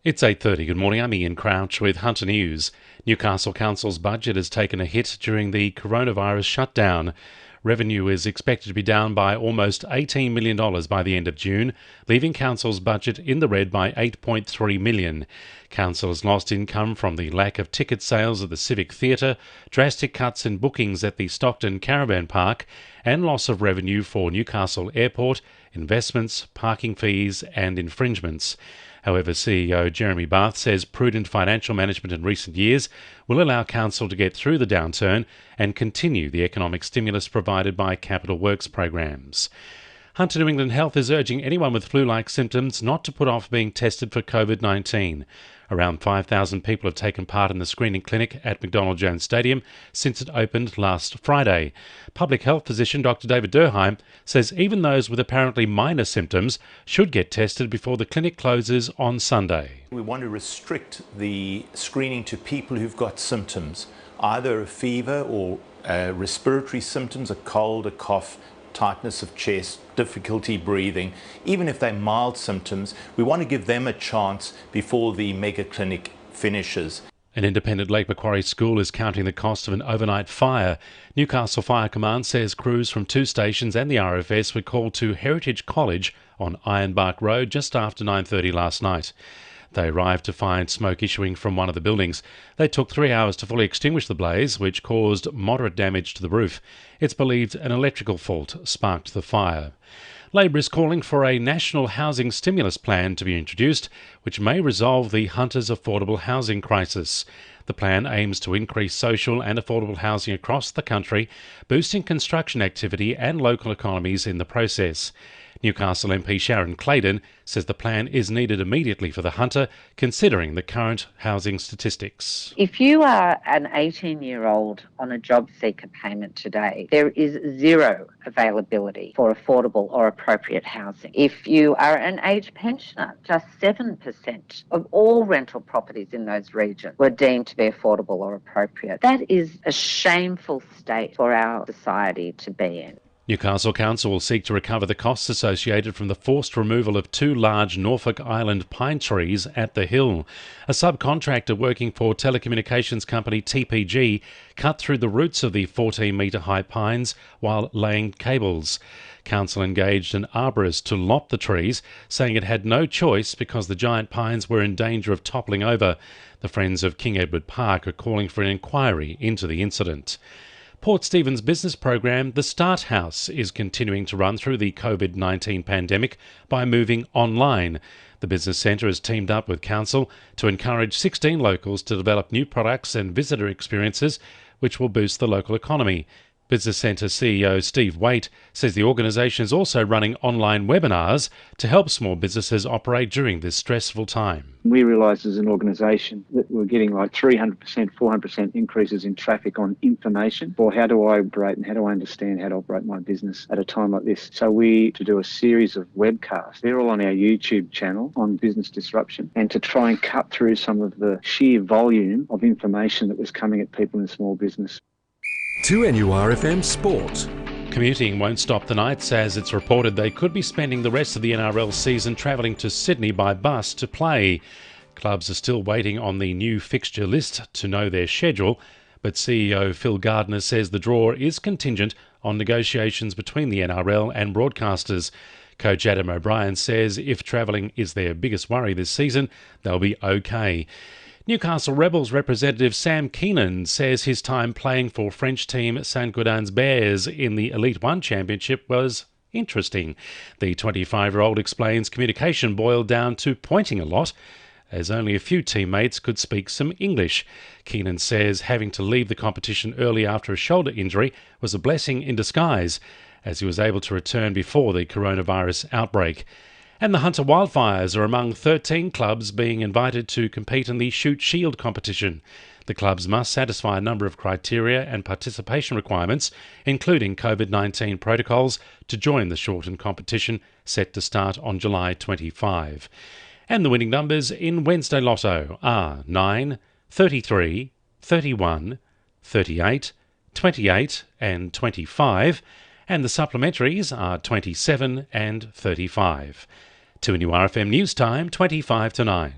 It's 8:30. Good morning. I'm Ian Crouch with Hunter News. Newcastle Council's budget has taken a hit during the coronavirus shutdown. Revenue is expected to be down by almost $18 million by the end of June, leaving Council's budget in the red by $8.3 million. Council has lost income from the lack of ticket sales at the Civic Theatre, drastic cuts in bookings at the Stockton Caravan Park, and loss of revenue for Newcastle Airport, investments, parking fees and infringements. However, CEO Jeremy Barth says prudent financial management in recent years will allow Council to get through the downturn and continue the economic stimulus provided by capital works programs. Hunter New England Health is urging anyone with flu-like symptoms not to put off being tested for COVID-19. Around 5,000 people have taken part in the screening clinic at McDonald Jones Stadium since it opened last Friday. Public health physician Dr. David Durheim says even those with apparently minor symptoms should get tested before the clinic closes on Sunday. We want to restrict the screening to people who've got symptoms, either a fever or respiratory symptoms, a cold, a cough, tightness of chest, difficulty breathing. Even if they're mild symptoms, we want to give them a chance before the mega clinic finishes. An independent Lake Macquarie school is counting the cost of an overnight fire. Newcastle Fire Command says crews from 2 stations and the RFS were called to Heritage College on Ironbark Road just after 9:30 last night. They arrived to find smoke issuing from one of the buildings. They took 3 hours to fully extinguish the blaze, which caused moderate damage to the roof. It's believed an electrical fault sparked the fire. Labor is calling for a national housing stimulus plan to be introduced, which may resolve the Hunters' affordable housing crisis. The plan aims to increase social and affordable housing across the country, boosting construction activity and local economies in the process. Newcastle MP Sharon Claydon says the plan is needed immediately for the Hunter, considering the current housing statistics. If you are an 18-year-old on a job seeker payment today, there is zero availability for affordable or appropriate housing. If you are an aged pensioner, just 7% of all rental properties in those regions were deemed to be affordable or appropriate. That is a shameful state for our society to be in. Newcastle Council will seek to recover the costs associated from the forced removal of 2 large Norfolk Island pine trees at the Hill. A subcontractor working for telecommunications company TPG cut through the roots of the 14-metre high pines while laying cables. Council engaged an arborist to lop the trees, saying it had no choice because the giant pines were in danger of toppling over. The Friends of King Edward Park are calling for an inquiry into the incident. Port Stephens business program The Start House is continuing to run through the COVID-19 pandemic by moving online. The business centre has teamed up with Council to encourage 16 locals to develop new products and visitor experiences which will boost the local economy. Business Centre CEO Steve Waite says the organisation is also running online webinars to help small businesses operate during this stressful time. We realised as an organisation that we're getting like 300%, 400% increases in traffic on information. Or how do I operate and how do I understand how to operate my business at a time like this? So we to do a series of webcasts. They're all on our YouTube channel on business disruption, and to try and cut through some of the sheer volume of information that was coming at people in small business. 2NURFM Sport. Commuting won't stop the Knights as it's reported they could be spending the rest of the NRL season travelling to Sydney by bus to play. Clubs are still waiting on the new fixture list to know their schedule, but CEO Phil Gardner says the draw is contingent on negotiations between the NRL and broadcasters. Coach Adam O'Brien says if travelling is their biggest worry this season, they'll be okay. Newcastle Rebels representative Sam Keenan says his time playing for French team Saint-Gaudens Bears in the Elite One Championship was interesting. The 25-year-old explains communication boiled down to pointing a lot, as only a few teammates could speak some English. Keenan says having to leave the competition early after a shoulder injury was a blessing in disguise, as he was able to return before the coronavirus outbreak. And the Hunter Wildfires are among 13 clubs being invited to compete in the Shoot Shield competition. The clubs must satisfy a number of criteria and participation requirements, including COVID-19 protocols, to join the shortened competition set to start on July 25. And the winning numbers in Wednesday Lotto are 9, 33, 31, 38, 28 and 25, and the supplementaries are 27 and 35. 2NURFM News Time, 25 to 9.